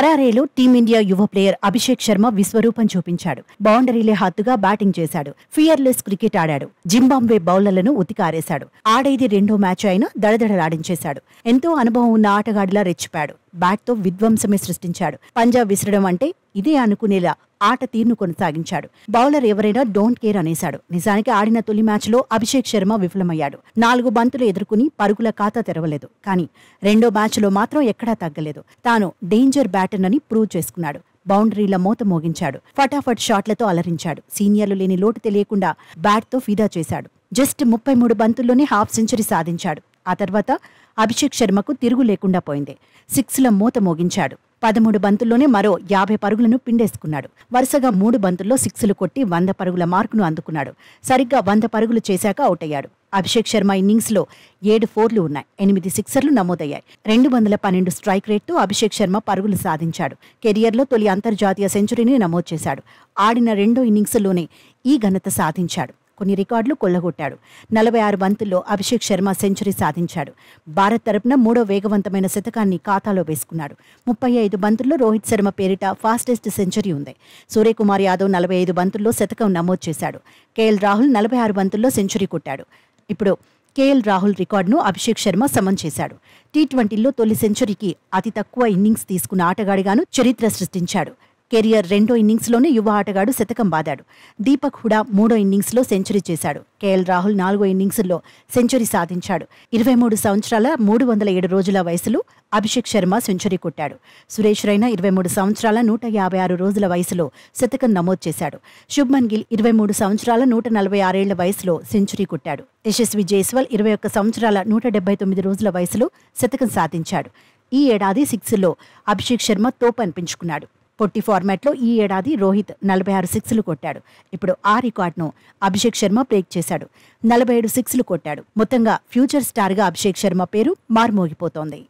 హరారేలో team India యువ player Abhishek Sharma విశ్వరూపం చూపించాడు. బౌండరీలే హద్దుగా batting చేశాడు. ఫియర్లెస్ క్రికెట్ ఆడాడు. జింబాబ్వే బౌలర్లను ఉతికారేశాడు. ఆడేది రెండో మ్యాచ్ అయినా దడదడలాడించేశాడు. ఎంతో అనుభవం ఉన్న ఆటగాడిలా రెచ్చిపాడు. బ్యాట్తో విధ్వంసమే సృష్టించాడు. పంజాబ్ విసరడం అంటే ఇదే అనుకునేలా ఆట తీరును కొనసాగించాడు. బౌలర్ ఎవరైనా డోంట్ కేర్ అనేశాడు. నిజానికి ఆడిన తొలి మ్యాచ్లో అభిషేక్ శర్మ విఫలమయ్యాడు. 4 బంతులు ఎదుర్కొని పరుగుల ఖాతా తెరవలేదు. కానీ రెండో మ్యాచ్లో మాత్రం ఎక్కడా తగ్గలేదు. తాను డేంజర్ బ్యాటర్ అని ప్రూవ్ చేసుకున్నాడు. బౌండరీల మోత మోగించాడు. ఫటాఫట్ షాట్లతో అలరించాడు. సీనియర్లు లేని లోటు తెలియకుండా బ్యాట్తో ఫిదా చేశాడు. జస్ట్ 33 బంతుల్లోనే హాఫ్ సెంచరీ సాధించాడు. ఆ తర్వాత అభిషేక్ శర్మకు తిరుగు లేకుండా పోయింది. 6ల మోత మోగించాడు. 13 బంతుల్లోనే మరో 50 పరుగులను పిండేసుకున్నాడు. వరుసగా 3 బంతుల్లో 6లు కొట్టి 100 పరుగుల మార్కును అందుకున్నాడు. సరిగ్గా 100 పరుగులు చేశాక అవుట్ అయ్యాడు. అభిషేక్ శర్మ ఇన్నింగ్స్లో 7 4లు ఉన్నాయి. 8 సిక్సర్లు నమోదయ్యాయి. 212 స్ట్రైక్ రేట్తో అభిషేక్ శర్మ పరుగులు సాధించాడు. కెరియర్లో తొలి అంతర్జాతీయ సెంచరీని నమోదు చేశాడు. ఆడిన రెండో ఇన్నింగ్స్లోనే ఈ ఘనత సాధించాడు. కొన్ని రికార్డులు కొల్లగొట్టాడు. 46 బంతుల్లో అభిషేక్ శర్మ సెంచరీ సాధించాడు. భారత్ తరపున 3వ వేగవంతమైన శతకాన్ని ఖాతాలో వేసుకున్నాడు. 35 బంతుల్లో రోహిత్ శర్మ పేరిట ఫాస్టెస్ట్ సెంచరీ ఉంది. సూర్యకుమార్ యాదవ్ 45 బంతుల్లో శతకం నమోదు చేశాడు. కేఎల్ రాహుల్ 46 బంతుల్లో సెంచరీ కొట్టాడు. ఇప్పుడు కేఎల్ రాహుల్ రికార్డును అభిషేక్ శర్మ సమన్ చేశాడు. టీ20లో తొలి సెంచరీకి అతి తక్కువ ఇన్నింగ్స్ తీసుకున్న ఆటగాడిగాను చరిత్ర సృష్టించాడు. కెరియర్ రెండో ఇన్నింగ్స్లోనే యువ ఆటగాడు శతకం బాదాడు. దీపక్ హుడా 3వ ఇన్నింగ్స్లో సెంచరీ చేశాడు. కేఎల్ రాహుల్ 4వ ఇన్నింగ్స్లో సెంచరీ సాధించాడు. 23 సంవత్సరాల 307 రోజుల వయసులో అభిషేక్ శర్మ సెంచరీ కొట్టాడు. సురేష్ రైనా 23 సంవత్సరాల 156 రోజుల వయసులో శతకం నమోదు చేశాడు. శుభ్మన్ గిల్ 23 సంవత్సరాల 146 ఏళ్ల వయసులో సెంచరీ కొట్టాడు. యశస్వి జైస్వాల్ 21 సంవత్సరాల 179 రోజుల వయసులో శతకం సాధించాడు. ఈ ఏడాది 6ల్లో అభిషేక్ శర్మ తోపు అనిపించుకున్నాడు. పొట్టి ఫార్మాట్లో ఈ ఏడాది రోహిత్ 46 సిక్స్లు కొట్టాడు. ఇప్పుడు ఆ రికార్డును అభిషేక్ శర్మ బ్రేక్ చేశాడు. 47 సిక్స్లు కొట్టాడు. మొత్తంగా ఫ్యూచర్ స్టార్గా అభిషేక్ శర్మ పేరు మార్మోగిపోతోంది.